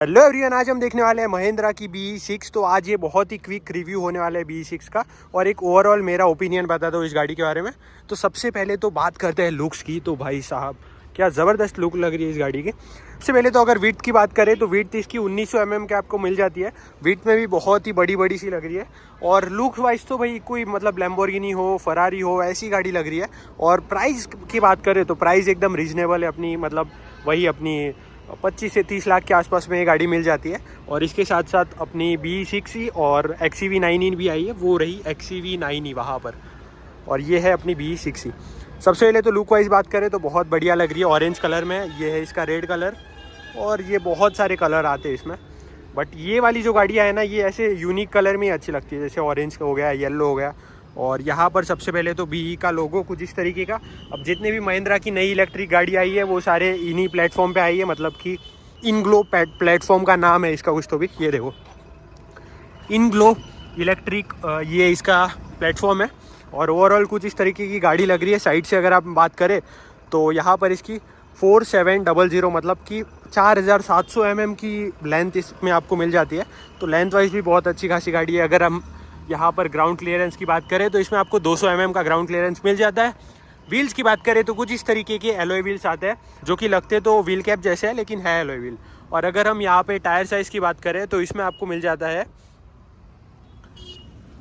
Hello everyone, आज हम देखने वाले हैं महिंद्रा की BE6। तो आज ये बहुत ही क्विक रिव्यू होने वाला है BE6 का, और एक ओवरऑल मेरा ओपिनियन बता दो इस गाड़ी के बारे में। तो सबसे पहले तो बात करते हैं लुक्स की। तो भाई साहब क्या ज़बरदस्त लुक लग रही है इस गाड़ी की। सबसे पहले तो अगर विड्थ की बात करें तो विड्थ इसकी 1900 mm के आपको मिल जाती है। विड्थ में भी बहुत ही बड़ी बड़ी सी लग रही है, और लुक वाइज तो भाई कोई मतलब लैम्बोर्गिनी हो, फरारी हो, ऐसी गाड़ी लग रही है। और प्राइस की बात करें तो प्राइस एकदम रीजनेबल है, अपनी मतलब वही अपनी 25 से 30 लाख के आसपास में ये गाड़ी मिल जाती है। और इसके साथ साथ अपनी BE6 और XEV9 भी आई है, वो रही XEV9 वहाँ पर, और ये है अपनी BE6। सबसे पहले तो लुक वाइज बात करें तो बहुत बढ़िया लग रही है। ऑरेंज कलर में ये है इसका रेड कलर, और ये बहुत सारे कलर आते हैं इसमें, बट ये वाली जो गाड़ियाँ है ना, ये ऐसे यूनिक कलर में ही अच्छी लगती है, जैसे ऑरेंज हो गया, येलो हो गया। और यहाँ पर सबसे पहले तो BE का लोगो कुछ इस तरीके का। अब जितने भी महिंद्रा की नई इलेक्ट्रिक गाड़ी आई है वो सारे इन्हीं प्लेटफॉर्म पे आई है, मतलब कि इनग्लो प्लेटफॉर्म का नाम है इसका कुछ तो भी। ये देखो इनग्लो इलेक्ट्रिक, ये इसका प्लेटफॉर्म है। और ओवरऑल कुछ इस तरीके की गाड़ी लग रही है। साइड से अगर आप बात करें तो यहाँ पर इसकी 4700 मतलब कि 4700 mm की लेंथ इसमें आपको मिल जाती है। तो लेंथ वाइज भी बहुत अच्छी खासी गाड़ी है। अगर हम यहाँ पर ग्राउंड क्लियरेंस की बात करें तो इसमें आपको 200 mm का ग्राउंड क्लियरेंस मिल जाता है। व्हील्स की बात करें तो कुछ इस तरीके के एलॉय व्हील्स आते हैं, जो कि लगते तो व्हील कैप जैसे है लेकिन है एलॉय व्हील। और अगर हम यहाँ पे टायर साइज़ की बात करें तो इसमें आपको मिल जाता है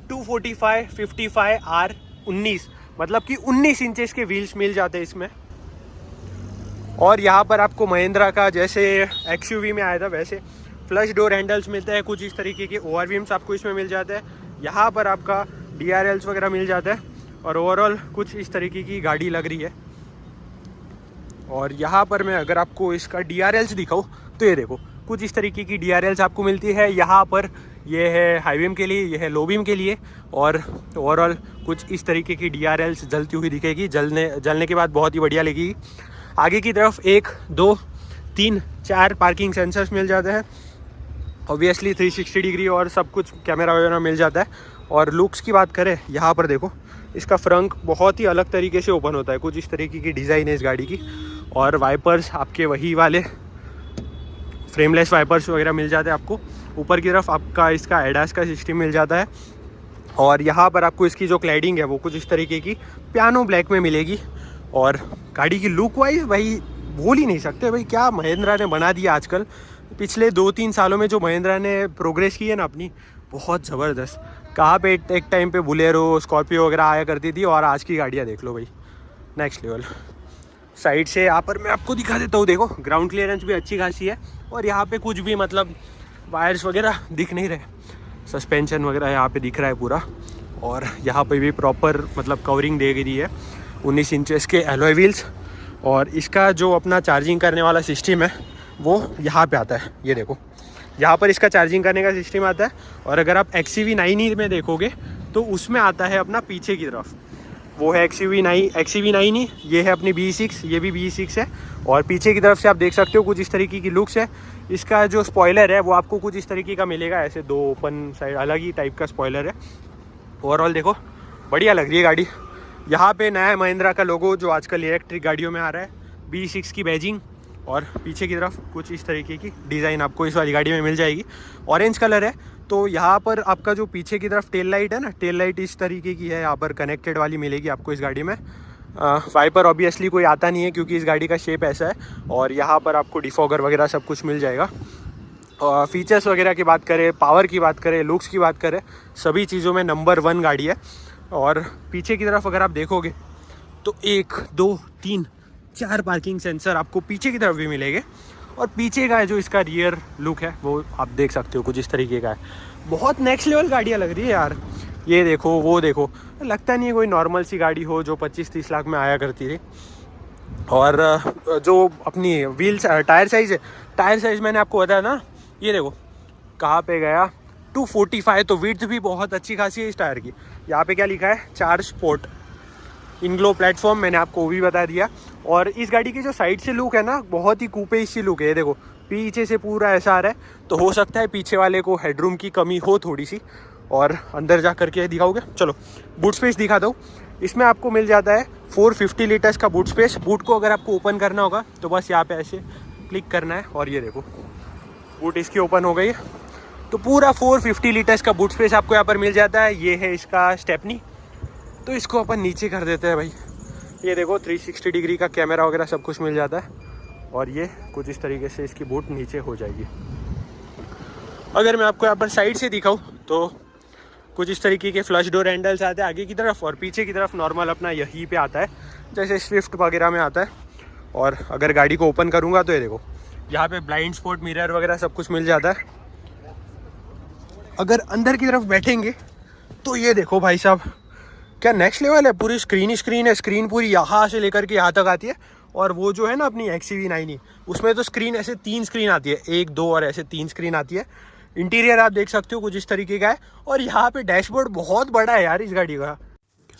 245 55 R19, मतलब कि 19 इंचेस के व्हील्स मिल जाते हैं इसमें। और यहाँ पर आपको महिंद्रा का जैसे XUV में आया था वैसे फ्लश डोर हैंडल्स मिलते हैं। कुछ इस तरीके के ORVMs आपको इसमें मिल जाते हैं। यहाँ पर आपका DRLs वगैरह मिल जाता है। और ओवरऑल कुछ इस तरीके की गाड़ी लग रही है। और यहाँ पर मैं अगर आपको इसका DRLs दिखाऊँ तो ये देखो कुछ इस तरीके की DRLs आपको मिलती है। यहाँ पर ये है हाई बीम के लिए, ये है लो बीम के लिए। और ओवरऑल कुछ इस तरीके की DRLs जलती हुई दिखेगी। जलने के बाद बहुत ही बढ़िया लगेगी। आगे की तरफ 1 2 3 4 पार्किंग सेंसर्स मिल जाते हैं। ऑब्वियसली 360 डिग्री और सब कुछ कैमरा वगैरह मिल जाता है। और लुक्स की बात करें, यहाँ पर देखो इसका फ्रंट बहुत ही अलग तरीके से ओपन होता है। कुछ इस तरीके की डिज़ाइन है इस गाड़ी की। और वाइपर्स आपके वही वाले फ्रेमलेस वाइपर्स वगैरह मिल जाते हैं आपको। ऊपर की तरफ आपका इसका एडास का सिस्टम मिल जाता है। और यहाँ पर आपको इसकी जो क्लैडिंग है वो कुछ इस तरीके की पियानो ब्लैक में मिलेगी। और गाड़ी की लुक वाइज भाई बोल ही नहीं सकते भाई, क्या महिंद्रा ने बना दिया आजकल। पिछले 2-3 सालों में जो महिंद्रा ने प्रोग्रेस की है ना अपनी, बहुत ज़बरदस्त। कहाँ पे एक टाइम पे बुलेरो, स्कॉर्पियो वगैरह आया करती थी, और आज की गाड़ियाँ देख लो भाई, नेक्स्ट लेवल। साइड से यहाँ पर मैं आपको दिखा देता हूँ, देखो ग्राउंड क्लियरेंस भी अच्छी खासी है। और यहाँ पे कुछ भी मतलब वायर्स वगैरह दिख नहीं रहे, सस्पेंशन वगैरह यहाँ पे दिख रहा है पूरा। और यहाँ पे भी प्रॉपर मतलब कवरिंग दे गई है, 19 इंचेस के एलॉय व्हील्स। और इसका जो अपना चार्जिंग करने वाला सिस्टम है वो यहाँ पे आता है। ये देखो यहाँ पर इसका चार्जिंग करने का सिस्टम आता है। और अगर आप XEV9 में देखोगे तो उसमें आता है अपना पीछे की तरफ, वो है XEV9 ही, ये है अपनी BE6, ये भी BE6 है। और पीछे की तरफ से आप देख सकते हो कुछ इस तरीके की लुक्स है। इसका जो स्पॉइलर है वो आपको कुछ इस तरीके का मिलेगा, ऐसे 2 ओपन साइड अलग ही टाइप का स्पॉइलर है। ओवरऑल देखो बढ़िया लग रही है गाड़ी। यहाँ पे नया महिंद्रा का लोगो जो आजकल इलेक्ट्रिक गाड़ियों में आ रहा है, BE6 की बैजिंग। और पीछे की तरफ कुछ इस तरीके की डिज़ाइन आपको इस वाली गाड़ी में मिल जाएगी। ऑरेंज कलर है। तो यहाँ पर आपका जो पीछे की तरफ टेल लाइट है ना, टेल लाइट इस तरीके की है, यहाँ पर कनेक्टेड वाली मिलेगी आपको इस गाड़ी में। वाइपर ऑब्वियसली कोई आता नहीं है क्योंकि इस गाड़ी का शेप ऐसा है। और यहाँ पर आपको डिफॉगर वगैरह सब कुछ मिल जाएगा। फीचर्स वगैरह की बात करें, पावर की बात करें, लुक्स की बात करें, सभी चीज़ों में नंबर 1 गाड़ी है। और पीछे की तरफ अगर आप देखोगे तो 1 2 3 4 पार्किंग सेंसर आपको पीछे की तरफ भी मिलेंगे। और पीछे का जो इसका रियर लुक है वो आप देख सकते हो कुछ इस तरीके का है। बहुत नेक्स्ट लेवल गाड़ियाँ लग रही है यार। ये देखो, वो देखो, लगता नहीं है कोई नॉर्मल सी गाड़ी हो जो 25-30 लाख में आया करती थी। और जो अपनी व्हील्स टायर साइज़ है, टायर साइज़ मैंने आपको बताया ना, ये देखो कहाँ पे गया 245। तो विड्थ भी बहुत अच्छी खासी है इस टायर की। यहाँ पे क्या लिखा है, 4 स्पोर्ट इनग्लो प्लेटफॉर्म, मैंने आपको वो भी बता दिया। और इस गाड़ी की जो साइड से लुक है ना, बहुत ही कूपे सी लुक है। देखो पीछे से पूरा ऐसा आ रहा है, तो हो सकता है पीछे वाले को हेडरूम की कमी हो थोड़ी सी। और अंदर जा करके दिखाओगे, चलो बूट स्पेस दिखा दो। इसमें आपको मिल जाता है 450 लीटर्स का बूट स्पेस। बूट को अगर आपको ओपन करना होगा तो बस यहाँ पे ऐसे क्लिक करना है। और ये देखो बूट इसकी ओपन हो गई है। तो पूरा 450 लीटर्स का बूट स्पेस आपको यहाँ पर मिल जाता है। ये है इसका स्टेपनी। तो इसको अपन नीचे कर देते हैं भाई। ये देखो 360 डिग्री का कैमरा वगैरह सब कुछ मिल जाता है। और ये कुछ इस तरीके से इसकी बूट नीचे हो जाएगी। अगर मैं आपको यहाँ पर साइड से दिखाऊँ तो कुछ इस तरीके के फ्लश डोर हैंडल्स आते हैं आगे की तरफ, और पीछे की तरफ नॉर्मल अपना यहीं पे आता है जैसे स्विफ्ट वगैरह में आता है। और अगर गाड़ी को ओपन करूँगा तो ये देखो यहाँ पे ब्लाइंड स्पॉट मिरर वगैरह सब कुछ मिल जाता है। अगर अंदर की तरफ बैठेंगे तो ये देखो भाई साहब, क्या नेक्स्ट लेवल है। पूरी स्क्रीन है। स्क्रीन पूरी यहाँ से लेकर के यहाँ तक आती है। और वो जो है ना अपनी XUV9 उसमें तो स्क्रीन ऐसे 3 स्क्रीन आती है, 1 2 और ऐसे 3 स्क्रीन आती है। इंटीरियर आप देख सकते हो कुछ इस तरीके का है। और यहाँ पे डैशबोर्ड बहुत बड़ा है यार इस गाड़ी का।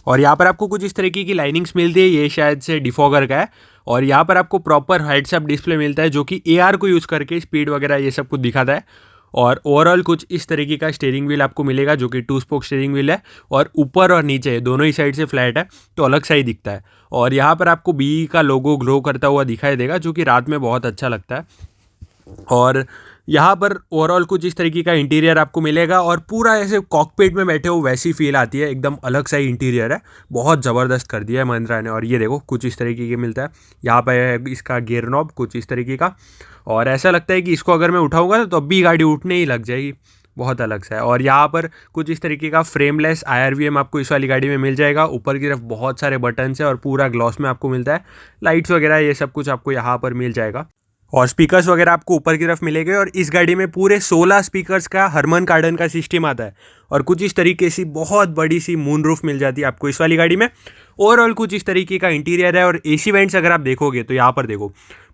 और यहाँ पर आपको कुछ इस तरीके की लाइनिंग्स मिलती है। ये शायद से डिफॉगर का है। और यहाँ पर आपको प्रॉपर हेड्स अप डिस्प्ले मिलता है जो कि AR को यूज़ करके स्पीड वगैरह ये सब कुछ दिखाता है। और ओवरऑल कुछ इस तरीके का स्टीयरिंग व्हील आपको मिलेगा जो कि 2 स्पोक स्टीयरिंग व्हील है। और ऊपर और नीचे दोनों ही साइड से फ्लैट है तो अलग सा ही दिखता है। और यहाँ पर आपको BE का लोगो ग्लो करता हुआ दिखाई देगा जो कि रात में बहुत अच्छा लगता है। और यहाँ पर ओवरऑल कुछ इस तरीके का इंटीरियर आपको मिलेगा। और पूरा ऐसे कॉकपिट में बैठे हो वैसी फील आती है। एकदम अलग सा ही इंटीरियर है, बहुत ज़बरदस्त कर दिया है महिंद्रा ने। और ये देखो कुछ इस तरीके के मिलता है। यहाँ पर है इसका गियर नॉब कुछ इस तरीके का। और ऐसा लगता है कि इसको अगर मैं उठाऊंगा तो अब भी गाड़ी उठने ही लग जाएगी, बहुत अलग सा है। और यहाँ पर कुछ इस तरीके का फ्रेमलेस IRVM आपको इस वाली गाड़ी में मिल जाएगा। ऊपर की तरफ बहुत सारे बटन्स है और पूरा ग्लॉस में आपको मिलता है। लाइट्स वगैरह ये सब कुछ आपको यहाँ पर मिल जाएगा। और स्पीकर्स वगैरह आपको ऊपर की तरफ मिलेंगे। और इस गाड़ी में पूरे 16 स्पीकर्स का हरमन कार्डन का सिस्टम आता है। और कुछ इस तरीके से बहुत बड़ी सी मून रूफ मिल जाती है आपको इस वाली गाड़ी में। ओवरऑल कुछ इस तरीके का इंटीरियर है। और AC वेंट्स अगर आप देखोगे तो यहाँ पर देखो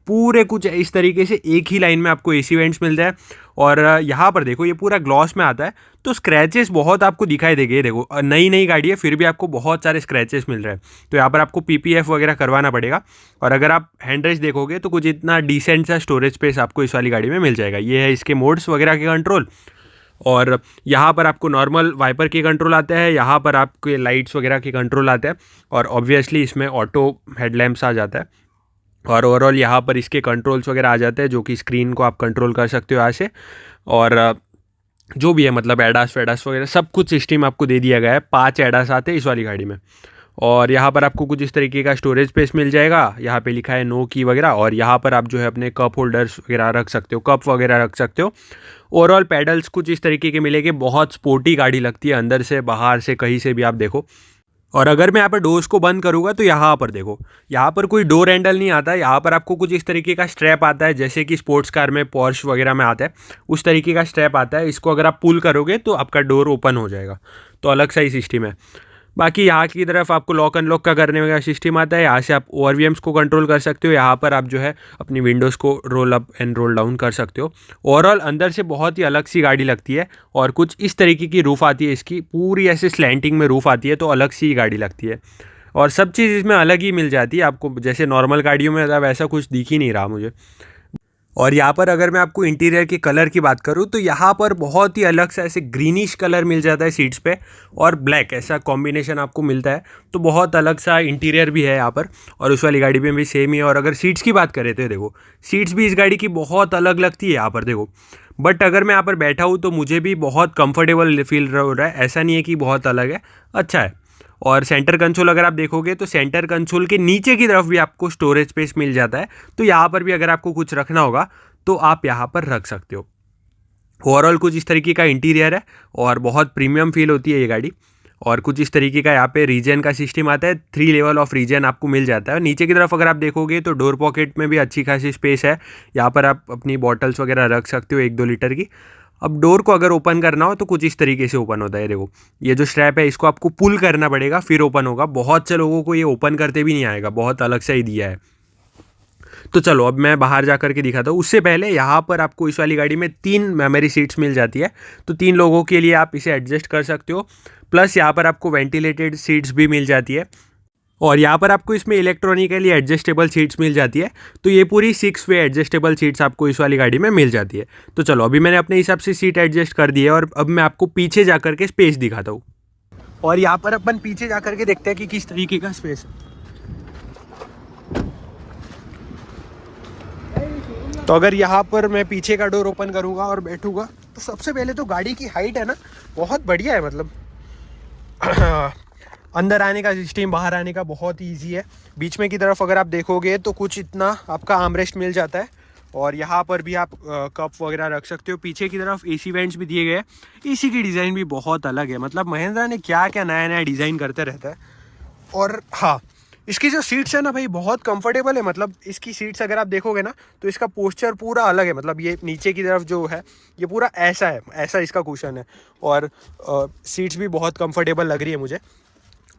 पूरे कुछ इस तरीके से एक ही लाइन में आपको AC वेंट्स मिलता है। और यहाँ पर देखो ये पूरा ग्लॉस में आता है तो स्क्रैचेस बहुत आपको दिखाई देंगे। देखो नई गाड़ी है फिर भी आपको बहुत सारे स्क्रैचेस मिल रहे हैं। तो यहाँ पर आपको PPF वगैरह करवाना पड़ेगा। और अगर आप हैंडरेस्ट देखोगे तो कुछ इतना डिसेंट सा स्टोरेज स्पेस आपको इस वाली गाड़ी में मिल जाएगा। ये है इसके मोड्स वगैरह के कंट्रोल। और यहाँ पर आपको नॉर्मल वाइपर के कंट्रोल आते हैं। यहाँ पर आपके लाइट्स वगैरह के कंट्रोल आते हैं। और ऑब्वियसली इसमें ऑटो हेडलैम्प्स आ जाता है। और ओवरऑल यहाँ पर इसके कंट्रोल्स वगैरह आ जाते हैं जो कि स्क्रीन को आप कंट्रोल कर सकते हो यहाँ से। और जो भी है मतलब एडास वेडास वगैरह सब कुछ सिस्टम आपको दे दिया गया है। 5 एडास आते हैं इस वाली गाड़ी में। और यहाँ पर आपको कुछ इस तरीके का स्टोरेज स्पेस मिल जाएगा। यहाँ पे लिखा है नो की वगैरह। और यहाँ पर आप जो है अपने कप होल्डर्स वगैरह रख सकते हो, कप वगैरह रख सकते हो। ओवरऑल पैडल्स कुछ इस तरीके के मिलेंगे। बहुत स्पोर्टी गाड़ी लगती है अंदर से बाहर से कहीं से भी आप देखो। और अगर मैं यहाँ पर डोर्स को बंद करूँगा तो यहाँ पर देखो यहाँ पर कोई डोर हैंडल नहीं आता है। यहाँ पर आपको कुछ इस तरीके का स्ट्रैप आता है जैसे कि स्पोर्ट्स कार में पोर्श वगैरह में आता है उस तरीके का स्ट्रैप आता है। इसको अगर आप पुल करोगे तो आपका डोर ओपन हो जाएगा। तो अलग सा ही सिस्टम है। बाकी यहाँ की तरफ आपको लॉक अनलॉक का करने का सिस्टम आता है। यहाँ से आप ORVMs को कंट्रोल कर सकते हो। यहाँ पर आप जो है अपनी विंडोज़ को roll up and roll down कर सकते हो। ओवरऑल अंदर से बहुत ही अलग सी गाड़ी लगती है। और कुछ इस तरीके की रूफ़ आती है इसकी, पूरी ऐसे स्लैंटिंग में रूफ़ आती है तो अलग सी गाड़ी लगती है। और सब चीज़ इसमें अलग ही मिल जाती है आपको, जैसे नॉर्मल गाड़ियों में अब ऐसा कुछ दिख ही नहीं रहा मुझे। और यहाँ पर अगर मैं आपको इंटीरियर के कलर की बात करूँ तो यहाँ पर बहुत ही अलग सा ऐसे ग्रीनिश कलर मिल जाता है सीट्स पे और ब्लैक, ऐसा कॉम्बिनेशन आपको मिलता है। तो बहुत अलग सा इंटीरियर भी है यहाँ पर। और उस वाली गाड़ी में भी सेम ही है। और अगर सीट्स की बात करें तो देखो सीट्स भी इस गाड़ी की बहुत अलग लगती है यहाँ पर देखो। बट अगर मैं यहाँ पर बैठा हूँ तो मुझे भी बहुत कंफर्टेबल फील हो रहा है। ऐसा नहीं है कि बहुत अलग है, अच्छा है। और सेंटर कंसोल अगर आप देखोगे तो सेंटर कंसोल के नीचे की तरफ भी आपको स्टोरेज स्पेस मिल जाता है। तो यहाँ पर भी अगर आपको कुछ रखना होगा तो आप यहाँ पर रख सकते हो। ओवरऑल कुछ इस तरीके का इंटीरियर है और बहुत प्रीमियम फील होती है ये गाड़ी। और कुछ इस तरीके का यहाँ पे रीजन का सिस्टम आता है, 3 लेवल ऑफ रीजन आपको मिल जाता है। नीचे की तरफ अगर आप देखोगे तो डोर पॉकेट में भी अच्छी खासी स्पेस है। यहाँ पर आप अपनी बॉटल्स वगैरह रख सकते हो 1-2 लीटर की। अब डोर को अगर ओपन करना हो तो कुछ इस तरीके से ओपन होता है। देखो ये जो स्ट्रैप है इसको आपको पुल करना पड़ेगा फिर ओपन होगा। बहुत से लोगों को ये ओपन करते भी नहीं आएगा, बहुत अलग सा ही दिया है। तो चलो अब मैं बाहर जा कर के दिखाता हूँ। उससे पहले यहाँ पर आपको इस वाली गाड़ी में 3 मेमोरी सीट्स मिल जाती है। तो 3 लोगों के लिए आप इसे एडजस्ट कर सकते हो। प्लस यहाँ पर आपको वेंटिलेटेड सीट्स भी मिल जाती है। और यहाँ पर आपको इसमें इलेक्ट्रॉनिकली एडजस्टेबल सीट्स मिल जाती है। तो ये पूरी 6 वे एडजस्टेबल सीट्स आपको इस वाली गाड़ी में मिल जाती है। तो चलो अभी मैंने अपने हिसाब से सीट एडजस्ट कर दी है और अब मैं आपको पीछे जा कर के स्पेस दिखाता हूँ। और यहाँ पर अपन पीछे जा कर के देखते हैं कि किस तरीके का स्पेस है। तो अगर यहाँ पर मैं पीछे का डोर ओपन करूँगा और बैठूँगा तो सबसे पहले तो गाड़ी की हाइट है ना बहुत बढ़िया है, मतलब अंदर आने का सिस्टम, बाहर आने का बहुत ईजी है। बीच में की तरफ अगर आप देखोगे तो कुछ इतना आपका आर्मरेस्ट मिल जाता है और यहाँ पर भी आप कप वगैरह रख सकते हो। पीछे की तरफ एसी वेंट्स भी दिए गए हैं। एसी की डिज़ाइन भी बहुत अलग है, मतलब महिंद्रा ने क्या क्या नया नया डिज़ाइन करते रहता है। और हाँ, इसकी जो सीट्स है ना भाई बहुत कंफर्टेबल है, मतलब इसकी सीट्स अगर आप देखोगे ना तो इसका पोस्चर पूरा अलग है, मतलब ये नीचे की तरफ जो है ये पूरा ऐसा है, ऐसा इसका कुशन है और सीट्स भी बहुत कंफर्टेबल लग रही है मुझे।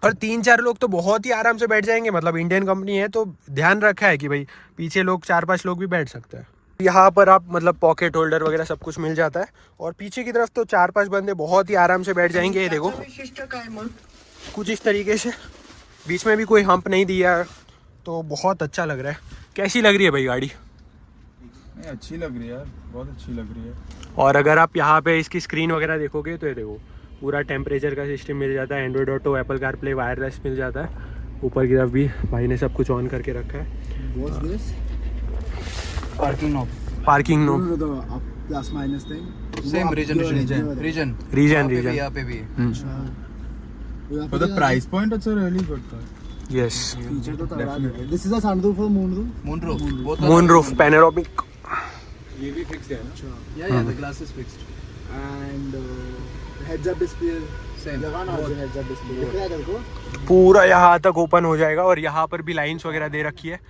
और 3-4 लोग तो बहुत ही आराम से बैठ जाएंगे, मतलब इंडियन कंपनी है तो ध्यान रखा है कि भाई पीछे लोग 4-5 लोग भी बैठ सकते हैं। यहाँ पर आप मतलब पॉकेट होल्डर वगैरह सब कुछ मिल जाता है और पीछे की तरफ तो 4-5 बंदे बहुत ही आराम से बैठ जाएंगे। ये देखो कुछ इस तरीके से, बीच में भी कोई हम्प नहीं दिया तो बहुत अच्छा लग रहा है। कैसी लग रही है भाई गाड़ी? अच्छी लग रही है यार, बहुत अच्छी लग रही है। और अगर आप यहाँ पे इसकी स्क्रीन वगैरह देखोगे तो ये देखो पूरा टेम्परेचर का सिस्टम मिल जाता है, Android auto, Apple CarPlay, wireless मिल जाता है। ऊपर की तरफ भी भाई ने सब कुछ ऑन करके रखा है। Parking knob plus minus thing same reason यहाँ पे भी for the price point it's a really good car. Yes, feature तो तगड़ा है। दिस इज अ सनरूफ और मूनरूफ पैनोरामिक। ये भी फिक्स है ना? या the glass is fixed and heads up display same लगा ना, हेड्स अप डिस्प्ले दिख रहा है तेरे को? पूरा यहाँ तक ओपन हो जाएगा और यहाँ पर भी लाइंस वगैरह दे रखी है,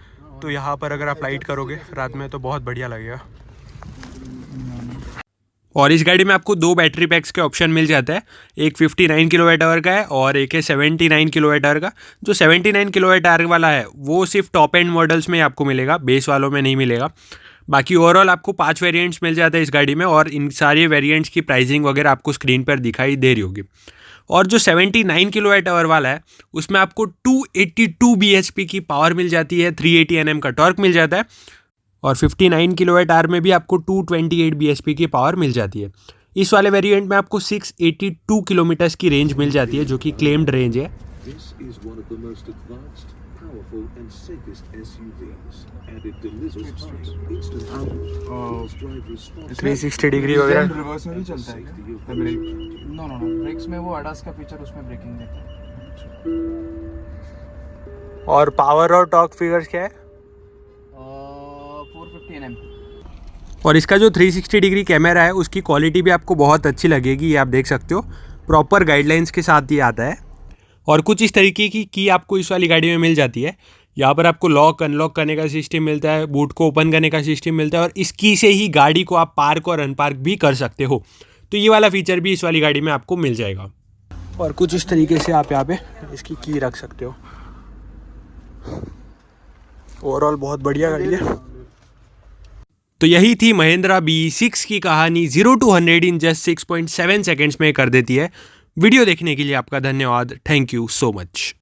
तो यहाँ पर अगर आप लाइट करोगे रात में तो बहुत बढ़िया लगेगा। और इस गाड़ी में आपको 2 बैटरी पैक्स के ऑप्शन मिल जाता है, एक 59 किलोवाट आवर का है और एक है 79 किलोवाट आवर का। जो 79 किलोवाट आवर वाला है वो सिर्फ टॉप एंड मॉडल्स में आपको मिलेगा, बेस वालों में नहीं मिलेगा। बाकी ओवरऑल आपको 5 वेरिएंट्स मिल जाते हैं इस गाड़ी में और इन सारे वेरिएंट्स की प्राइसिंग वगैरह आपको स्क्रीन पर दिखाई दे रही होगी। और जो 79 किलोवाट आवर वाला है उसमें आपको 282 bhp की पावर मिल जाती है, 380 Nm का टॉर्क मिल जाता है और 59 किलोवाट आवर में भी आपको 228 bhp की पावर मिल जाती है। इस वाले वेरिएंट में आपको 682 किलोमीटर्स की रेंज मिल जाती है जो कि क्लेम्ड रेंज है। This is one of the most advanced, powerful and safest SUVs and it delivers instant drive response 360 degree वगैरह। रिवर्स में भी चलता है क्या? ब्रेक नो ब्रेक्स में वो ADAS का फीचर उसमें ब्रेकिंग देता है। और पावर और टॉर्क फिगर्स क्या है? 450 Nm। और इसका जो 360 डिग्री कैमरा है उसकी क्वालिटी भी आपको बहुत अच्छी लगेगी, ये आप देख सकते हो, प्रॉपर गाइडलाइंस के साथ ये आता है। और कुछ इस तरीके की आपको इस वाली गाड़ी में मिल जाती है। यहाँ पर आपको लॉक अनलॉक करने का सिस्टम मिलता है, बूट को ओपन करने का सिस्टम मिलता है और इस की से ही गाड़ी को आप पार्क और अनपार्क भी कर सकते हो, तो ये वाला फीचर भी इस वाली गाड़ी में आपको मिल जाएगा। और कुछ इस तरीके से आप यहाँ पे इसकी की रख सकते हो। ओवरऑल बहुत बढ़िया गाड़ी है। तो यही थी महिंद्रा B6 की कहानी। 0 to 100 इन जस्ट 6.7 सेकेंड्स में कर देती है। वीडियो देखने के लिए आपका धन्यवाद। Thank you so much.